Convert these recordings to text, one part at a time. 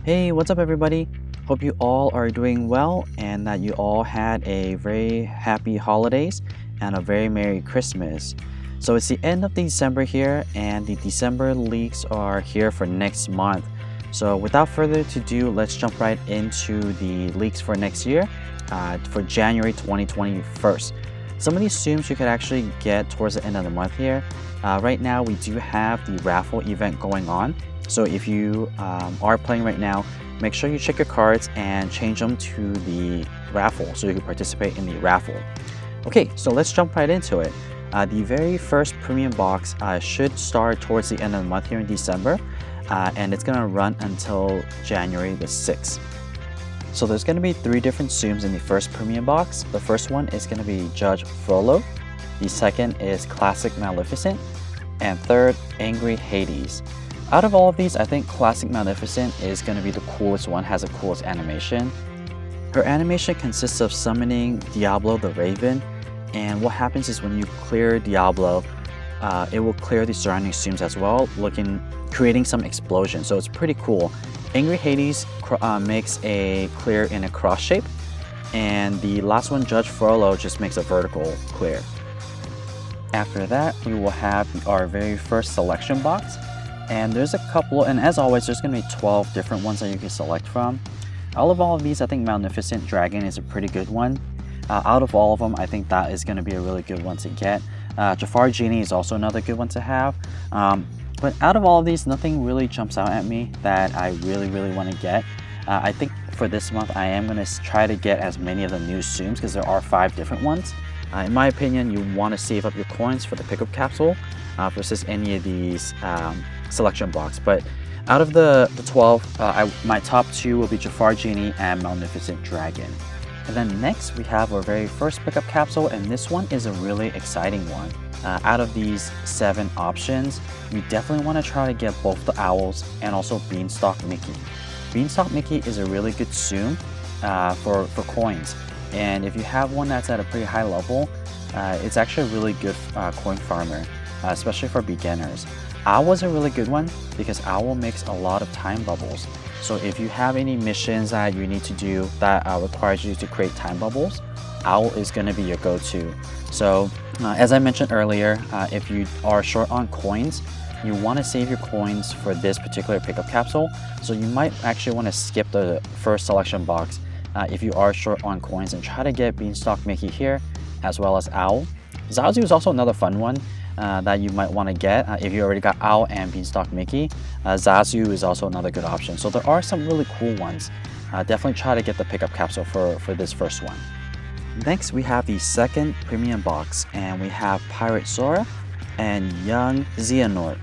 Hey, what's up, everybody? Hope you all are doing well and that you all had a very happy holidays and a very Merry Christmas. So, it's the end of December here, and the December leaks are here for next month. So, without further ado, let's jump right into the leaks for next year for January 2021. Some of these Zooms you could actually get towards the end of the month here. Right now, we do have the raffle event going on. So if you are playing right now, make sure you check your cards and change them to the raffle so you can participate in the raffle. Okay, so let's jump right into it. The very first premium box should start towards the end of the month here in December, and it's gonna run until January the 6th. So there's gonna be 3 different Zooms in the first premium box. The first one is gonna be Judge Frollo, the second is Classic Maleficent, and third, Angry Hades. Out of all of these, I think Classic Maleficent is going to be the coolest one, has the coolest animation. Her animation consists of summoning Diablo the Raven, and what happens is when you clear Diablo, it will clear the surrounding Zooms as well, creating some explosions, so it's pretty cool. Angry Hades makes a clear in a cross shape, and the last one, Judge Frollo, just makes a vertical clear. After that, we will have our very first selection box. And there's a couple, and as always, there's going to be 12 different ones that you can select from. Out of all of these, I think Magnificent Dragon is a pretty good one. Out of all of them, I think that is going to be a really good one to get. Jafar Genie is also another good one to have. But out of all of these, nothing really jumps out at me that I really want to get. I think for this month, I am going to try to get as many of the new Zooms because there are 5 different ones. In my opinion, you want to save up your coins for the pickup capsule versus any of these selection box. But out of the 12, my top 2 will be Jafar Genie and Magnificent Dragon. And then next we have our very first pickup capsule, and this one is a really exciting one. Out of these 7 options, you definitely want to try to get both the owls and also Beanstalk Mickey. Beanstalk Mickey is a really good Zoom for coins, and if you have one that's at a pretty high level, it's actually a really good coin farmer, especially for beginners. Owl was a really good one because Owl makes a lot of time bubbles. So if you have any missions that you need to do that requires you to create time bubbles, Owl is going to be your go-to. So as I mentioned earlier, if you are short on coins, you want to save your coins for this particular pickup capsule. So you might actually want to skip the first selection box if you are short on coins and try to get Beanstalk Mickey here as well as Owl. Zazu is also another fun one that you might want to get if you already got Owl and Beanstalk Mickey. Zazu is also another good option. So there are some really cool ones. Definitely try to get the pickup capsule for this first one. Next, we have the second premium box, and we have Pirate Zora and Young Xehanort.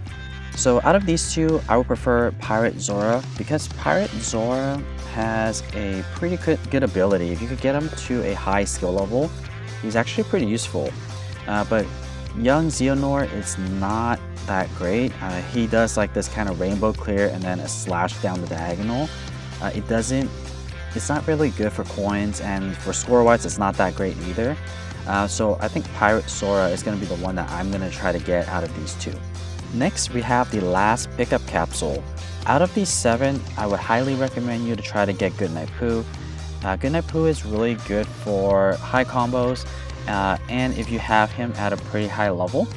So out of these 2, I would prefer Pirate Zora because Pirate Zora has a pretty good ability. If you could get him to a high skill level, he's actually pretty useful. But Young Xehanort is not that great. He does like this kind of rainbow clear and then a slash down the diagonal. It's not really good for coins, and for score-wise, it's not that great either. So I think Pirate Zora is going to be the one that I'm going to try to get out of these 2. Next, we have the last pickup capsule. Out of these 7, I would highly recommend you to try to get Goodnight Pooh. Goodnight Pooh is really good for high combos. And if you have him at a pretty high level,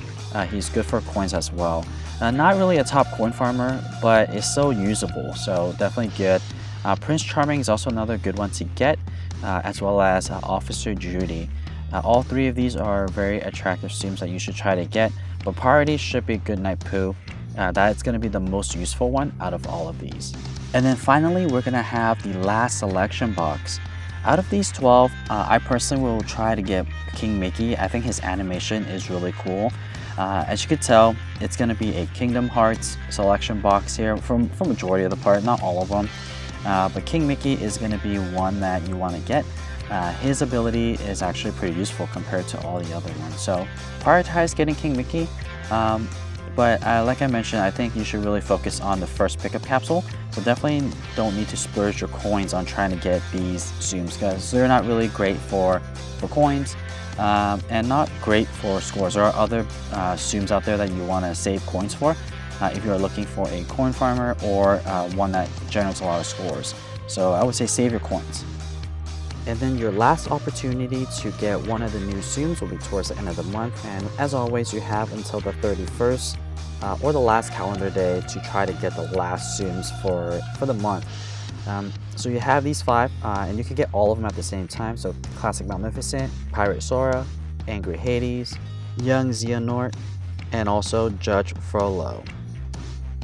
he's good for coins as well. Not really a top coin farmer, but it's so usable, so definitely good. Prince Charming is also another good one to get, as well as Officer Judy. All 3 of these are very attractive Zooms that you should try to get, but priority should be Goodnight Pooh. That's going to be the most useful one out of all of these. And then finally, we're going to have the last selection box. Out of these 12, I personally will try to get King Mickey. I think his animation is really cool. As you could tell, it's going to be a Kingdom Hearts selection box here for majority of the part, not all of them. But King Mickey is going to be one that you want to get. His ability is actually pretty useful compared to all the other ones. So prioritize getting King Mickey. But like I mentioned, I think you should really focus on the first pickup capsule. So definitely don't need to splurge your coins on trying to get these Zooms because they're not really great for coins and not great for scores. There are other Zooms out there that you want to save coins for. if you're looking for a coin farmer or one that generates a lot of scores. So I would say save your coins. And then your last opportunity to get one of the new Tsums will be towards the end of the month. And as always, you have until the 31st or the last calendar day to try to get the last Tsums for the month. So you have these 5, and you can get all of them at the same time. So Classic Magnificent, Pirate Sora, Angry Hades, Young Xehanort, and also Judge Frollo.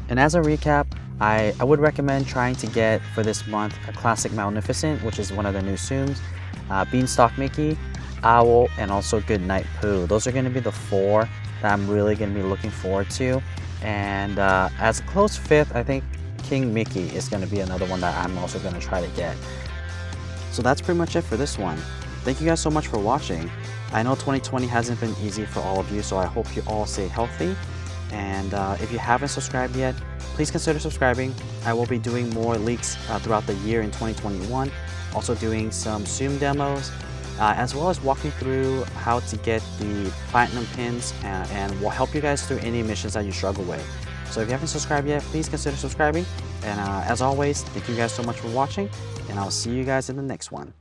And as a recap, I would recommend trying to get for this month a Classic Magnificent, which is one of the new Tsums, Beanstalk Mickey, Owl, and also Goodnight Pooh. Those are going to be the 4 that I'm really going to be looking forward to. And as a close 5th, I think King Mickey is going to be another one that I'm also going to try to get. So that's pretty much it for this one. Thank you guys so much for watching. I know 2020 hasn't been easy for all of you, so I hope you all stay healthy. And if you haven't subscribed yet, please consider subscribing. I will be doing more leaks throughout the year in 2021. Also doing some Tsum demos, as well as walking through how to get the platinum pins and will help you guys through any missions that you struggle with. So if you haven't subscribed yet, please consider subscribing. And as always, thank you guys so much for watching, and I'll see you guys in the next one.